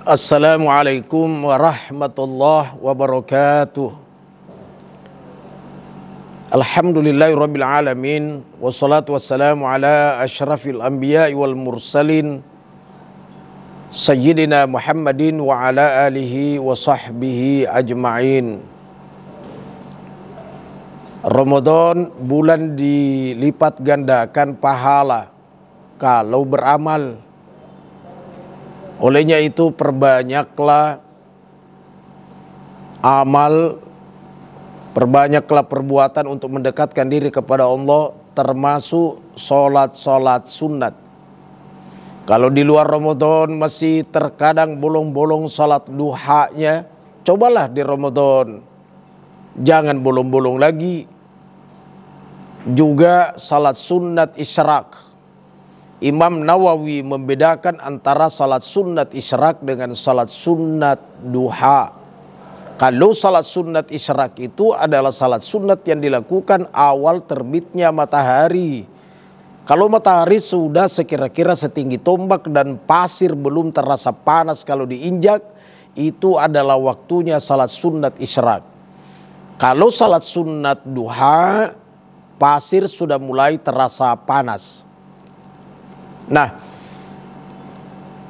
Assalamualaikum warahmatullahi wabarakatuh. Alhamdulillahirabbil alamin wassalatu wassalamu ala asyrafil anbiya'i wal mursalin sayyidina Muhammadin wa ala alihi wa sahbihi ajma'in. Ramadan bulan dilipat gandakan pahala kalau beramal. Olehnya itu perbanyaklah amal, perbanyaklah perbuatan untuk mendekatkan diri kepada Allah, termasuk sholat sunat. Kalau di luar Ramadan masih terkadang bolong-bolong sholat duhanya, cobalah di Ramadan jangan bolong-bolong lagi. Juga sholat sunat isyraq. Imam Nawawi membedakan antara salat sunat isyraq dengan salat sunat duha. Kalau salat sunat isyraq itu adalah salat sunat yang dilakukan awal terbitnya matahari. Kalau matahari sudah sekira-kira setinggi tombak dan pasir belum terasa panas kalau diinjak, itu adalah waktunya salat sunat isyraq. Kalau salat sunat duha, pasir sudah mulai terasa panas. Nah,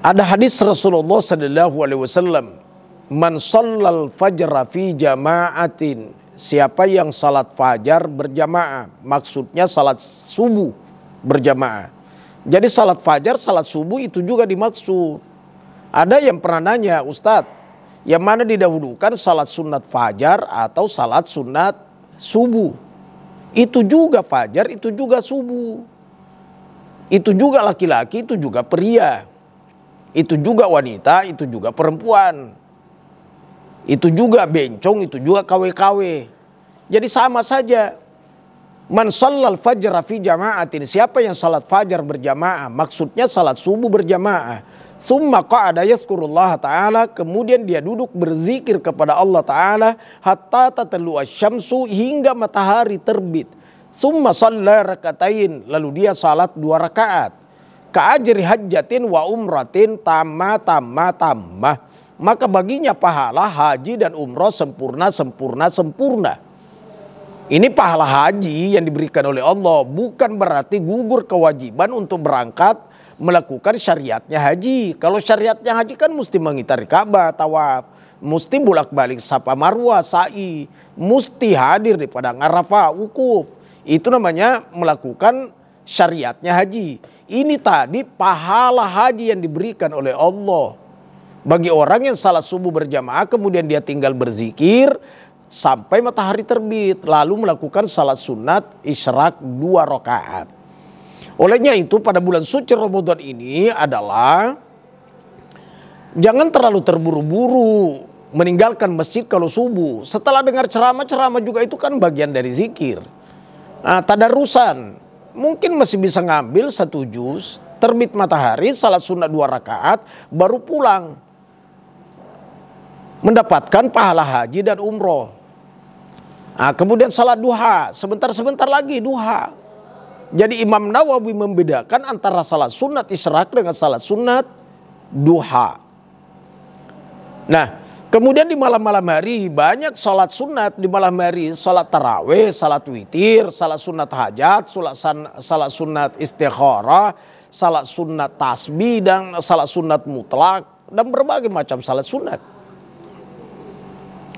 ada hadis Rasulullah sallallahu alaihi wasallam, "Man shallal fajra fi jama'atin." Siapa yang salat fajar berjamaah, maksudnya salat subuh berjamaah. Jadi salat fajar, salat subuh itu juga dimaksud. Ada yang pernah nanya, "Ustadz, yang mana didahulukan salat sunat fajar atau salat sunat subuh?" Itu juga fajar, itu juga subuh. Itu juga laki-laki, itu juga pria. Itu juga wanita, itu juga perempuan. Itu juga bencong, itu juga KW-KW. Jadi sama saja. Man shallal fajra fi jama'atin. Siapa yang salat fajar berjamaah, maksudnya salat subuh berjamaah. Tsumma qa'ada yazkurullah ta'ala, kemudian dia duduk berzikir kepada Allah Ta'ala hatta tatlu asy-syamsu, hingga matahari terbit. Summa shalla rakatain, lalu dia salat 2 rakaat. Ka'ajri hajjatin wa umratin tamma. Maka baginya pahala haji dan umrah sempurna. Ini pahala haji yang diberikan oleh Allah, bukan berarti gugur kewajiban untuk berangkat melakukan syariatnya haji. Kalau syariatnya haji kan mesti mengitari Ka'bah, tawaf, mesti bolak-balik Safa Marwah, sa'i, mesti hadir di padang Arafah, wukuf. Itu namanya melakukan syariatnya haji. Ini tadi pahala haji yang diberikan oleh Allah. Bagi orang yang salat subuh berjamaah kemudian dia tinggal berzikir sampai matahari terbit. Lalu melakukan salat sunat isyraq 2 rakaat. Olehnya itu pada bulan suci Ramadan ini adalah jangan terlalu terburu-buru meninggalkan masjid kalau subuh. Setelah dengar ceramah juga itu kan bagian dari zikir. Tadarusan, mungkin masih bisa ngambil 1 juz, terbit matahari, salat sunat 2 rakaat, baru pulang. Mendapatkan pahala haji dan umroh. Kemudian salat duha, sebentar lagi duha. Jadi Imam Nawawi membedakan antara salat sunat isyraq dengan salat sunat duha. Nah, kemudian di malam-malam hari banyak salat sunat di malam hari, salat tarawih, salat witir, salat sunat hajat, salat sunat istikharah, salat sunat tasbih, dan salat sunat mutlak, dan berbagai macam salat sunat.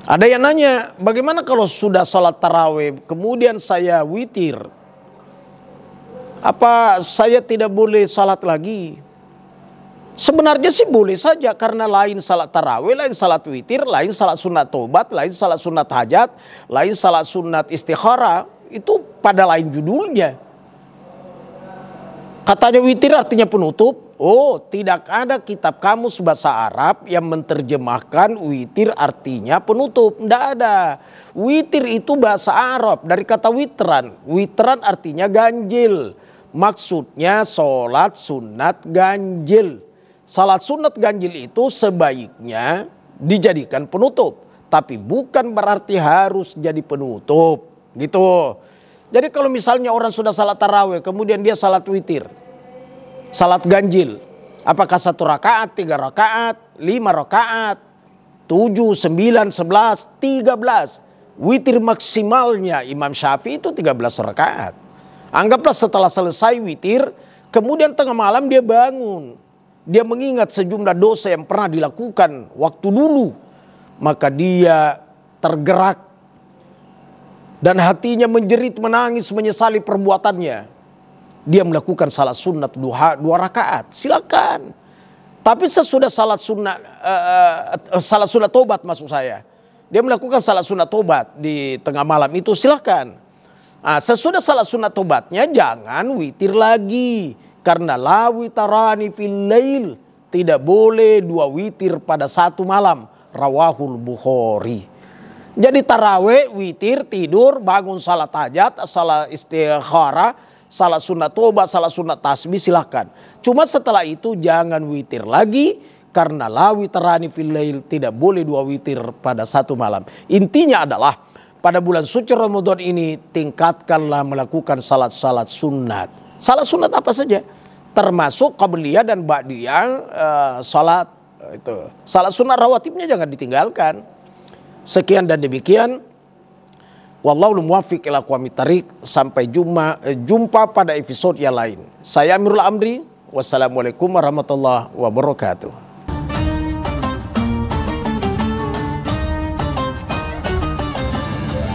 Ada yang nanya, bagaimana kalau sudah salat tarawih kemudian saya witir? Apa saya tidak boleh salat lagi? Sebenarnya sih boleh saja, karena lain salat tarawih, lain salat witir, lain salat sunat tobat, lain salat sunat hajat, lain salat sunat istikharah. Itu pada lain judulnya. Katanya witir artinya penutup. Oh, tidak ada kitab kamus bahasa Arab yang menerjemahkan witir artinya penutup. Tidak ada. Witir itu bahasa Arab dari kata witran. Witran artinya ganjil. Maksudnya sholat sunat ganjil. Salat sunat ganjil itu sebaiknya dijadikan penutup, tapi bukan berarti harus jadi penutup, gitu. Jadi kalau misalnya orang sudah salat tarawih, kemudian dia salat witir, salat ganjil, Apakah 1 rakaat, 3 rakaat, 5 rakaat, 7, 9, 11, 13. Witir maksimalnya Imam Syafi'i itu 13 rakaat. Anggaplah setelah selesai witir, kemudian tengah malam dia bangun. Dia mengingat sejumlah dosa yang pernah dilakukan waktu dulu. Maka dia tergerak dan hatinya menjerit, menangis, menyesali perbuatannya. Dia melakukan salat sunat duha 2 rakaat, silakan. Tapi sesudah salat sunat tobat maksud saya. Dia melakukan salat sunat tobat di tengah malam itu silakan. Sesudah salat sunat tobatnya jangan witir lagi. Karena la witarani fil lail. Tidak boleh 2 witir pada 1 malam. Rawahul Bukhari. Jadi tarawih, witir, tidur, bangun salat hajat, salat istikharah, salat sunat tobat, salat sunat tasbih silahkan. Cuma setelah itu jangan witir lagi. Karena la witarani fil lail, tidak boleh 2 witir pada 1 malam. Intinya adalah pada bulan suci Ramadan ini tingkatkanlah melakukan salat-salat sunat. Salat sunat apa saja? Termasuk qabliyah dan ba'diyah salat itu. Salat sunat rawatibnya jangan ditinggalkan. Sekian dan demikian. Wallahu muwaffiq ila aqwamit thariq. Sampai jumpa pada episode yang lain. Saya Amirul Amri. Wassalamualaikum warahmatullahi wabarakatuh.